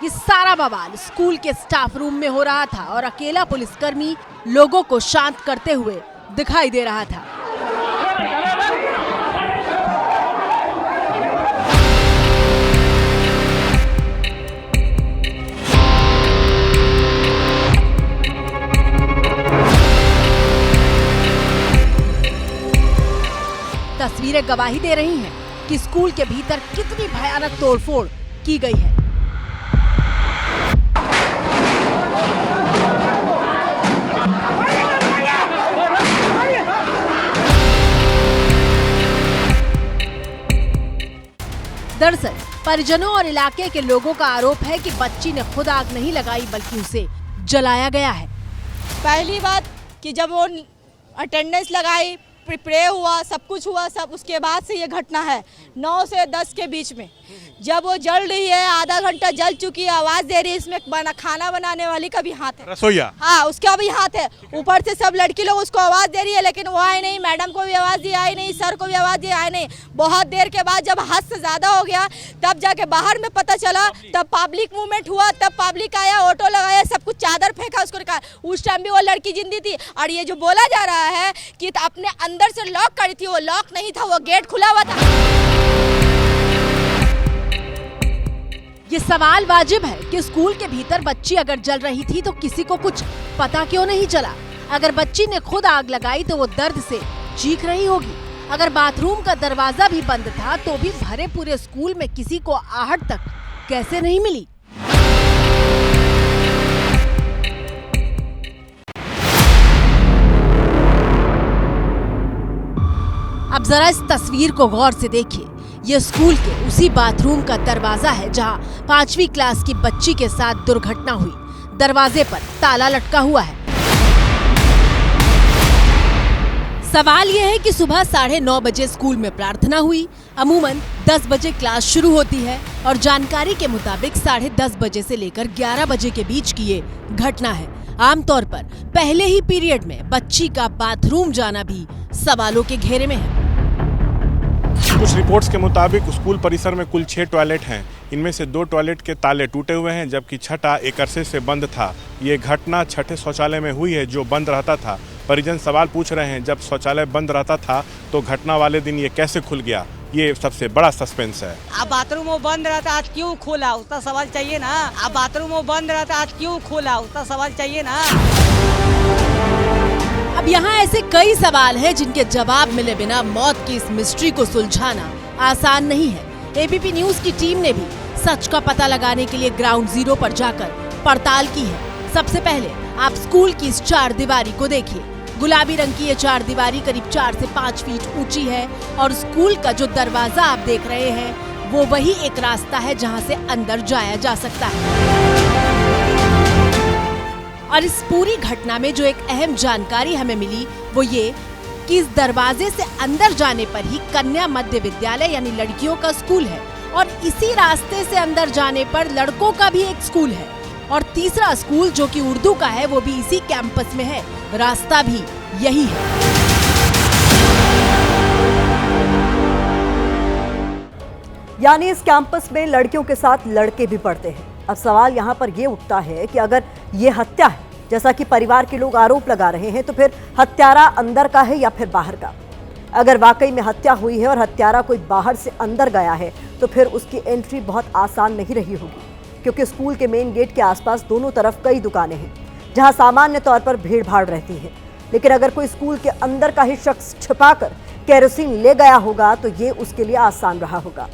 ये सारा बवाल स्कूल के स्टाफ रूम में हो रहा था और अकेला पुलिसकर्मी लोगों को शांत करते हुए दिखाई दे रहा था। तस्वीरें गवाही दे रही हैं कि स्कूल के भीतर कितनी भयानक तोड़फोड़ की गई है। दरअसल परिजनों और इलाके के लोगों का आरोप है कि बच्ची ने खुद आग नहीं लगाई बल्कि उसे जलाया गया है। पहली बात कि जब वो अटेंडेंस लगाई, प्रे हुआ, सब कुछ हुआ, सब उसके बाद से ये घटना है 9 से 10 के बीच में। जब वो जल रही है, आधा घंटा जल चुकी है, आवाज दे रही है, इसमें खाना बनाने वाली का भी हाथ है, रसोईया, हाँ उसका भी हाथ है। ऊपर से सब लड़की लोग उसको आवाज दे रही है, लेकिन वो आए नहीं। मैडम को भी आवाज दी, आई नहीं। सर को भी आवाज दी, आए नहीं। बहुत देर के बाद जब हद से ज्यादा हो गया तब जाके बाहर में पता चला, तब पब्लिक मूवमेंट हुआ, तब पब्लिक आया, ऑटो लगाया, सब कुछ चादर फेंका, उसको निकाला। उस टाइम भी वो लड़की जिंदी थी। और ये जो बोला जा रहा है कि अपने अंदर से लॉक करी थी, वो लॉक नहीं था, वो गेट खुला हुआ था। ये सवाल वाजिब है कि स्कूल के भीतर बच्ची अगर जल रही थी तो किसी को कुछ पता क्यों नहीं चला? अगर बच्ची ने खुद आग लगाई तो वो दर्द से चीख रही होगी। अगर बाथरूम का दरवाजा भी बंद था तो भी भरे पूरे स्कूल में किसी को आहट तक कैसे नहीं मिली? अब जरा इस तस्वीर को गौर से देखिए। ये स्कूल के उसी बाथरूम का दरवाजा है जहां 5वीं क्लास की बच्ची के साथ दुर्घटना हुई। दरवाजे पर ताला लटका हुआ है। सवाल यह है कि सुबह 9:30 बजे स्कूल में प्रार्थना हुई। अमूमन 10 बजे क्लास शुरू होती है और जानकारी के मुताबिक 10:30 बजे से लेकर 11 बजे के बीच की ये घटना है। आमतौर पर पहले ही पीरियड में बच्ची का बाथरूम जाना भी सवालों के घेरे में है। कुछ रिपोर्ट्स के मुताबिक स्कूल परिसर में कुल 6 टॉयलेट हैं। इनमें से 2 टॉयलेट के ताले टूटे हुए हैं, जबकि छठा एक अरसे से बंद था। ये घटना छठे शौचालय में हुई है जो बंद रहता था। परिजन सवाल पूछ रहे हैं, जब शौचालय बंद रहता था तो घटना वाले दिन ये कैसे खुल गया? ये सबसे बड़ा सस्पेंस है। अब बाथरूम वो बंद रहता, आज क्यों खोला, उसका सवाल चाहिए ना। अब बाथरूम वो बंद रहता, आज क्यों खोला, उसका सवाल चाहिए ना। अब यहाँ ऐसे कई सवाल हैं जिनके जवाब मिले बिना मौत की इस मिस्ट्री को सुलझाना आसान नहीं है। एबीपी न्यूज की टीम ने भी सच का पता लगाने के लिए ग्राउंड जीरो पर जाकर पड़ताल की है। सबसे पहले आप स्कूल की इस 4 दीवारी को देखिए। गुलाबी रंग की ये 4 दीवारी करीब 4 से 5 फीट ऊंची है और स्कूल का जो दरवाजा आप देख रहे हैं वो वही एक रास्ता है जहां से अंदर जाया जा सकता है। और इस पूरी घटना में जो एक अहम जानकारी हमें मिली वो ये कि इस दरवाजे से अंदर जाने पर ही कन्या मध्य विद्यालय यानी लड़कियों का स्कूल है और इसी रास्ते से अंदर जाने पर लड़कों का भी एक स्कूल है और तीसरा स्कूल जो कि उर्दू का है वो भी इसी कैंपस में है। रास्ता भी यही है। यानी इस कैंपस में लड़कियों के साथ लड़के भी पढ़ते हैं। अब सवाल यहाँ पर ये उठता है कि अगर ये हत्या है जैसा कि परिवार के लोग आरोप लगा रहे हैं तो फिर हत्यारा अंदर का है या फिर बाहर का? अगर वाकई में हत्या हुई है और हत्यारा कोई बाहर से अंदर गया है तो फिर उसकी एंट्री बहुत आसान नहीं रही होगी, क्योंकि स्कूल के मेन गेट के आसपास दोनों तरफ कई दुकानें हैं जहां सामान्य तौर पर भीड़ भाड़ रहती है। लेकिन अगर कोई स्कूल के अंदर का ही शख्स छिपाकर केरोसिन ले गया होगा तो ये उसके लिए आसान रहा होगा।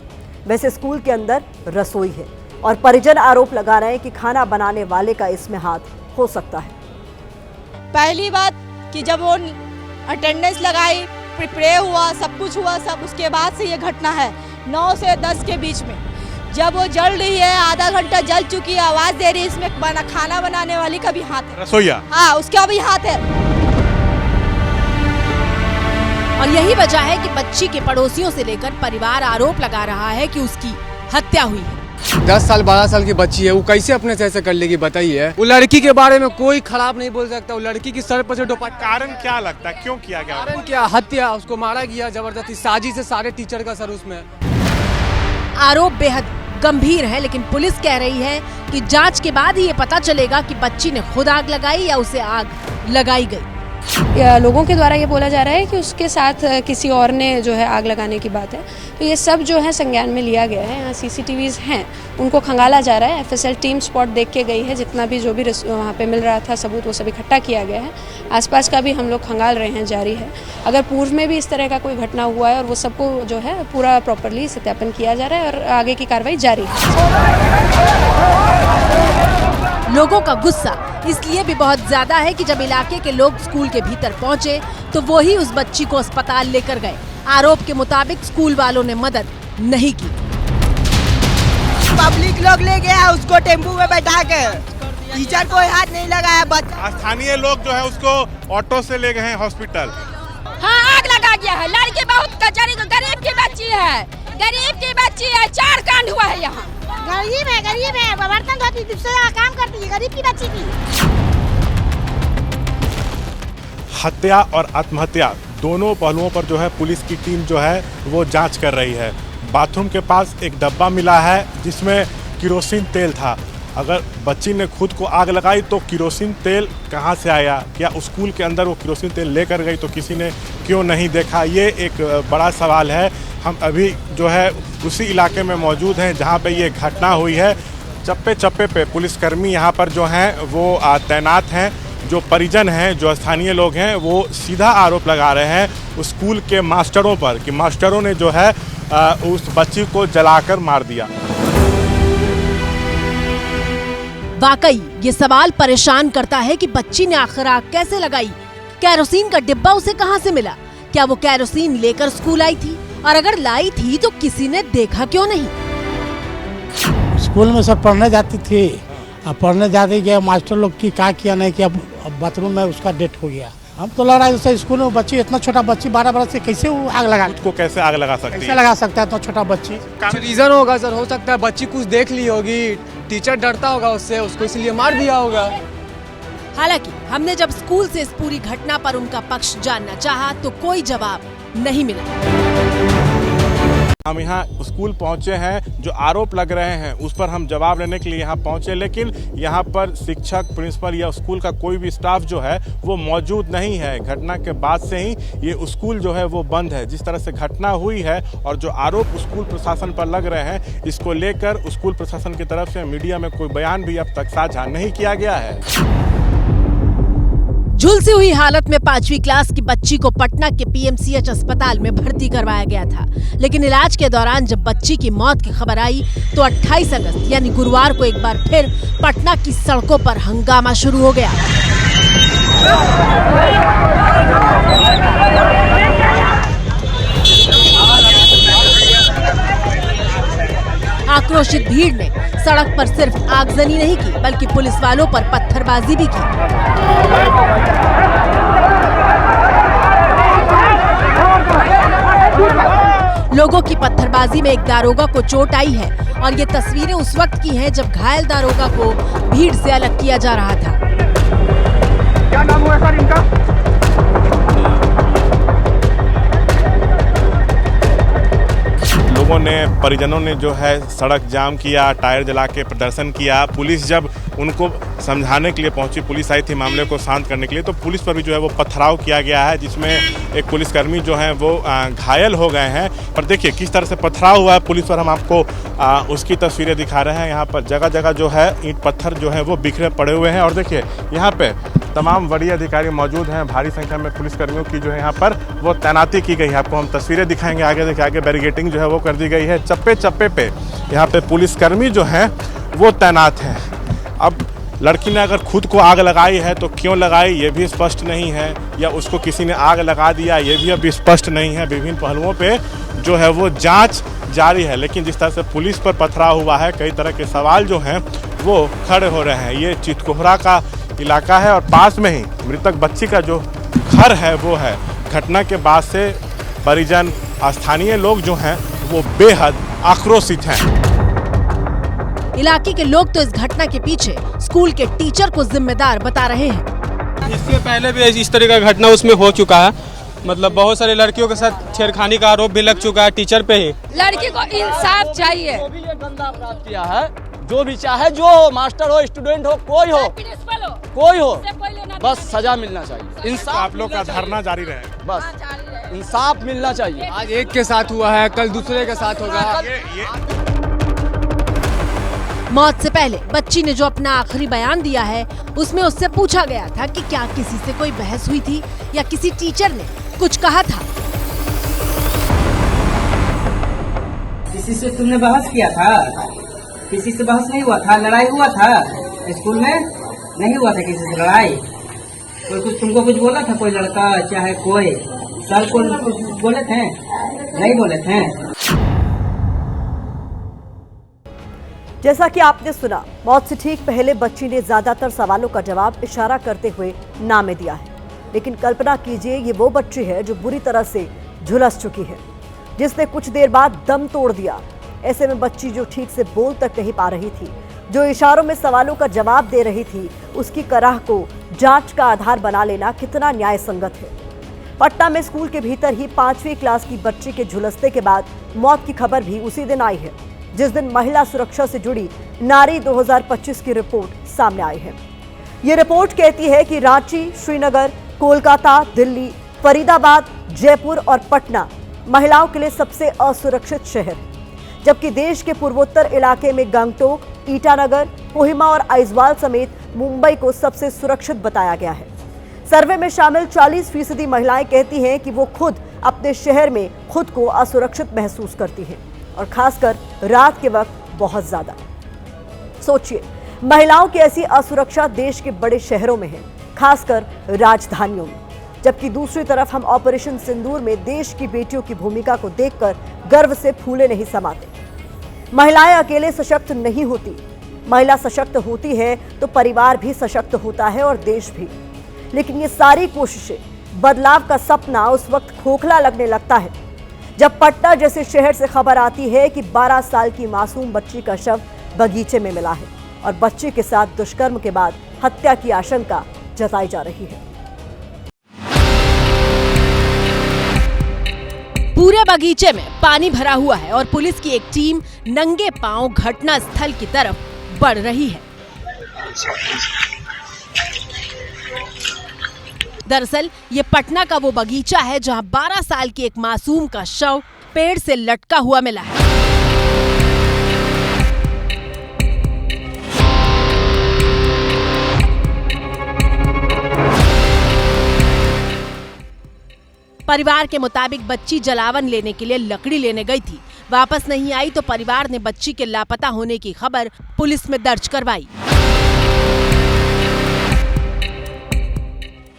वैसे स्कूल के अंदर रसोई है और परिजन आरोप लगा रहे हैं कि खाना बनाने वाले का इसमें हाथ हो सकता है। पहली बात कि जब वो अटेंडेंस लगाई, प्रे हुआ, सब कुछ हुआ, सब उसके बाद से ये घटना है 9 से 10 के बीच में। जब वो जल रही है, आधा घंटा जल चुकी है, आवाज दे रही है, इसमें खाना बनाने वाली का भी हाथ है, रसोईया, हाँ उसका भी हाथ है। और यही वजह है कि बच्ची के पड़ोसियों से लेकर परिवार आरोप लगा रहा है कि उसकी हत्या हुई है। 10 साल 12 साल की बच्ची है, वो कैसे अपने से ऐसे कर लेगी बताइए। वो लड़की के बारे में कोई खराब नहीं बोल सकता। वो लड़की की सर पर से दुपट्टा। कारण क्या लगता है, क्यों किया गया? कारण क्या? हत्या, उसको मारा गया जबरदस्ती, साजिश से सारे टीचर का सर उसमें। आरोप बेहद गंभीर है, लेकिन पुलिस कह रही है कि जांच के बाद ही ये पता चलेगा कि बच्ची ने खुद आग लगाई या उसे आग लगाई गई। लोगों के द्वारा ये बोला जा रहा है कि उसके साथ किसी और ने जो है आग लगाने की बात है। तो ये सब जो है संज्ञान में लिया गया है। यहाँ CCTVs हैं, उनको खंगाला जा रहा है। FSL टीम स्पॉट देख के गई है, जितना भी जो भी वहाँ पे मिल रहा था सबूत वो सब इकट्ठा किया गया है। आसपास का भी हम लोग खंगाल रहे हैं, जारी है। अगर पूर्व में भी इस तरह का कोई घटना हुआ है और वो सबको जो है पूरा प्रॉपरली सत्यापन किया जा रहा है और आगे की कार्रवाई जारी है। लोगों का गुस्सा इसलिए भी बहुत ज्यादा है कि जब इलाके के लोग स्कूल के भीतर पहुंचे तो वो ही उस बच्ची को अस्पताल लेकर गए। आरोप के मुताबिक स्कूल वालों ने मदद नहीं की। पब्लिक लोग ले गया उसको टेम्पू में बैठा के, टीचर को हाथ नहीं लगाया। स्थानीय लोग जो है उसको ऑटो से ले गए हैं हॉस्पिटल। हाँ, आग लगा गया है। लड़की बहुत गरीब की बच्ची है, गरीब की बच्ची है। 4 कांड हुआ है यहाँ। गरीब है, बर्तन धोती दूसरा काम करती है, गरीब की बच्ची की। हत्या और आत्महत्या दोनों पहलुओं पर जो है पुलिस की टीम जो है वो जांच कर रही है। बाथरूम के पास एक डब्बा मिला है जिसमें किरोसिन तेल था। अगर बच्ची ने खुद को आग लगाई तो किरोसिन तेल कहाँ से आया? क्या स्कूल के अंदर वो किरोसिन तेल लेकर गई तो किसी ने क्यों नहीं देखा? ये एक बड़ा सवाल है। हम अभी जो है उसी इलाके में मौजूद हैं जहाँ पे ये घटना हुई है। चप्पे चप्पे पे पुलिसकर्मी यहाँ पर जो हैं वो तैनात हैं। जो परिजन हैं, जो स्थानीय लोग हैं, वो सीधा आरोप लगा रहे हैं स्कूल के मास्टरों पर कि मास्टरों ने जो है उस बच्ची को जलाकर मार दिया। वाकई ये सवाल परेशान करता है कि बच्ची ने आखिर आग कैसे लगाई? केरोसिन का डिब्बा उसे कहां से मिला? क्या वो केरोसिन लेकर स्कूल आई थी? और अगर लाई थी तो किसी ने देखा क्यों नहीं? स्कूल में सब पढ़ने जाती थी, अब पढ़ने जाते गया मास्टर लोग की क्या किया नहीं किया, बाथरूम में उसका डेथ हो गया। हम तो लग रहा है स्कूल में बच्ची, इतना छोटा बच्ची 12 बरस से कैसे वो आग लगा, उसको कैसे आग लगा सकती है? कैसे लगा सकता है इतना छोटा बच्ची? रीजन होगा सर, हो सकता है बच्ची कुछ देख ली होगी, टीचर डरता होगा उससे, उसको इसलिए मार दिया होगा। हालांकि हमने जब स्कूल से इस पूरी घटना पर उनका पक्ष जानना चाहा तो कोई जवाब नहीं मिला। हम यहाँ स्कूल पहुँचे हैं, जो आरोप लग रहे हैं उस पर हम जवाब लेने के लिए यहाँ पहुँचे, लेकिन यहाँ पर शिक्षक, प्रिंसिपल या स्कूल का कोई भी स्टाफ जो है वो मौजूद नहीं है। घटना के बाद से ही ये स्कूल जो है वो बंद है। जिस तरह से घटना हुई है और जो आरोप स्कूल प्रशासन पर लग रहे हैं, इसको लेकर स्कूल प्रशासन की तरफ से मीडिया में कोई बयान भी अब तक साझा नहीं किया गया है। झुलसी हुई हालत में 5वीं क्लास की बच्ची को पटना के PMCH अस्पताल में भर्ती करवाया गया था, लेकिन इलाज के दौरान जब बच्ची की मौत की खबर आई तो 28 अगस्त यानी गुरुवार को एक बार फिर पटना की सड़कों पर हंगामा शुरू हो गया। आक्रोशित भीड़ ने सड़क पर सिर्फ आगजनी नहीं की बल्कि पुलिस वालों पर पत्थरबाजी भी की। लोगों की पत्थरबाजी में एक दारोगा को चोट आई है और ये तस्वीरें उस वक्त की हैं जब घायल दारोगा को भीड़ से अलग किया जा रहा था। क्या नाम हुआ सर इनका? लोगों ने, परिजनों ने जो है सड़क जाम किया, टायर जला के प्रदर्शन किया। पुलिस जब उनको समझाने के लिए पहुंची, पुलिस आई थी मामले को शांत करने के लिए, तो पुलिस पर भी जो है वो पथराव किया गया है, जिसमें एक पुलिसकर्मी जो है वो घायल हो गए हैं। पर देखिए किस तरह से पथराव हुआ है पुलिस पर, हम आपको उसकी तस्वीरें दिखा रहे हैं। यहाँ पर जगह जगह जो है ईंट पत्थर जो है वो बिखरे पड़े हुए हैं और देखिए यहाँ पे तमाम वरीय अधिकारी मौजूद हैं। भारी संख्या में पुलिसकर्मियों की जो है यहाँ पर वो तैनाती की गई है। आपको हम तस्वीरें दिखाएंगे आगे। देखिए आगे बैरिकेडिंग जो है वो कर दी गई है। चप्पे चप्पे पे यहाँ पे पुलिसकर्मी जो हैं वो तैनात हैं। अब लड़की ने अगर खुद को आग लगाई है तो क्यों लगाई ये भी स्पष्ट नहीं है, या उसको किसी ने आग लगा दिया ये भी अभी स्पष्ट नहीं है। विभिन्न पहलुओं पे जो है वो जांच जारी है, लेकिन जिस तरह से पुलिस पर पथराव हुआ है, कई तरह के सवाल जो हैं वो खड़े हो रहे हैं। ये चितकोहरा का इलाका है और पास में ही मृतक बच्ची का जो घर है वो है। घटना के बाद से परिजन, स्थानीय लोग जो हैं वो बेहद आक्रोशित हैं। इलाके के लोग तो इस घटना के पीछे स्कूल के टीचर को जिम्मेदार बता रहे हैं। इससे पहले भी इस तरह का घटना उसमें हो चुका है, मतलब बहुत सारे लड़कियों के साथ छेड़खानी का आरोप भी लग चुका है टीचर पे ही। लड़की को इंसाफ चाहिए। जो भी ये गंदा अपराध किया है जो भी चाहे जो हो, मास्टर हो, स्टूडेंट हो, कोई हो, बस सजा मिलना चाहिए। इंसाफ आप लोग का धरना जारी रहे, बस इंसाफ मिलना चाहिए। आज एक के साथ हुआ है, कल दूसरे के साथ होगा। मौत से पहले बच्ची ने जो अपना आखिरी बयान दिया है, उसमें उससे पूछा गया था कि क्या किसी से कोई बहस हुई थी या किसी टीचर ने कुछ कहा था। किसी से तुमने बहस किया था? किसी से बहस नहीं हुआ था, लड़ाई हुआ था स्कूल में? नहीं हुआ था किसी से लड़ाई? कोई कुछ तुमको कुछ बोला था? कोई लड़का चाहे कोई सर को कुछ बोले थे? नहीं बोले थे। जैसा कि आपने सुना, मौत से ठीक पहले बच्ची ने ज्यादातर सवालों का जवाब इशारा करते हुए ना में दिया है। लेकिन कल्पना कीजिए, ये वो बच्ची है जो बुरी तरह से झुलस चुकी है, जिसने कुछ देर बाद दम तोड़ दिया। ऐसे में बच्ची जो ठीक से बोल तक नहीं पा रही थी, जो इशारों में सवालों का जवाब दे रही थी, उसकी कराह को जांच का आधार बना लेना कितना न्याय संगत है। पटना में स्कूल के भीतर ही 5वीं क्लास की बच्ची के झुलसने के बाद मौत की खबर भी उसी दिन आई है, जिस दिन महिला सुरक्षा से जुड़ी नारी 2025 की रिपोर्ट सामने आई है। ये रिपोर्ट कहती है कि रांची, श्रीनगर, कोलकाता, दिल्ली, फरीदाबाद, जयपुर और पटना महिलाओं के लिए सबसे असुरक्षित शहर है, जबकि देश के पूर्वोत्तर इलाके में गंगटोक, ईटानगर, कोहिमा और आइजवाल समेत मुंबई को सबसे सुरक्षित बताया गया है। सर्वे में शामिल 40% महिलाएं कहती हैं कि वो खुद अपने शहर में खुद को असुरक्षित महसूस करती हैं, और खासकर रात के वक्त बहुत ज्यादा। सोचिए, महिलाओं की ऐसी असुरक्षा देश के बड़े शहरों में है, खासकर राजधानियों में, जबकि दूसरी तरफ हम ऑपरेशन सिंदूर में देश की बेटियों की भूमिका को देखकर गर्व से फूले नहीं समाते। महिलाएं अकेले सशक्त नहीं होती, महिला सशक्त होती है तो परिवार भी सशक्त होता है और देश भी। लेकिन ये सारी कोशिशें, बदलाव का सपना उस वक्त खोखला लगने लगता है जब पटना जैसे शहर से खबर आती है कि 12 साल की मासूम बच्ची का शव बगीचे में मिला है और बच्ची के साथ दुष्कर्म के बाद हत्या की आशंका जताई जा रही है। पूरे बगीचे में पानी भरा हुआ है और पुलिस की एक टीम नंगे पांव घटना स्थल की तरफ बढ़ रही है। दरअसल ये पटना का वो बगीचा है जहां 12 साल की एक मासूम का शव पेड़ से लटका हुआ मिला है। परिवार के मुताबिक बच्ची जलावन लेने के लिए लकड़ी लेने गई थी, वापस नहीं आई तो परिवार ने बच्ची के लापता होने की खबर पुलिस में दर्ज करवाई।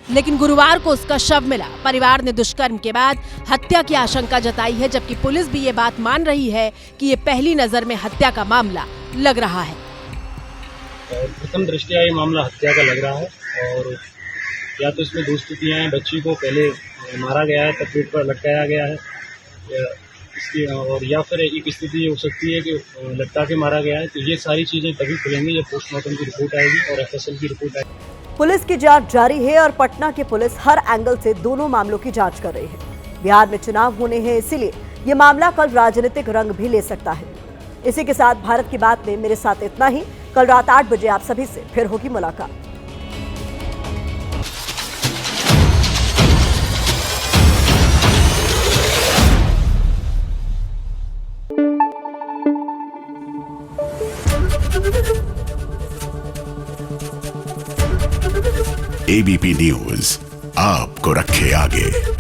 लेकिन गुरुवार को उसका शव मिला। परिवार ने दुष्कर्म के बाद हत्या की आशंका जताई है, जबकि पुलिस भी ये बात मान रही है कि ये पहली नजर में हत्या का मामला लग रहा है। प्रथम दृष्टया ये मामला हत्या का लग रहा है, और या तो इसमें दो स्थितियां हैं, बच्ची को पहले मारा गया है, तब पेट पर लटकाया गया है, और या फिर एक स्थिति ये हो सकती है कि लटका के मारा गया है। तो ये सारी चीजें तभी खुलेंगी जब पोस्टमार्टम की रिपोर्ट आएगी और एफएसएल की रिपोर्ट आएगी। पुलिस की जांच जारी है और पटना की पुलिस हर एंगल से दोनों मामलों की जांच कर रही है। बिहार में चुनाव होने हैं, इसीलिए ये मामला कल राजनीतिक रंग भी ले सकता है। इसी के साथ भारत की बात में मेरे साथ इतना ही। कल रात 8 बजे आप सभी से फिर होगी मुलाकात। एबीपी न्यूज आपको रखे आगे।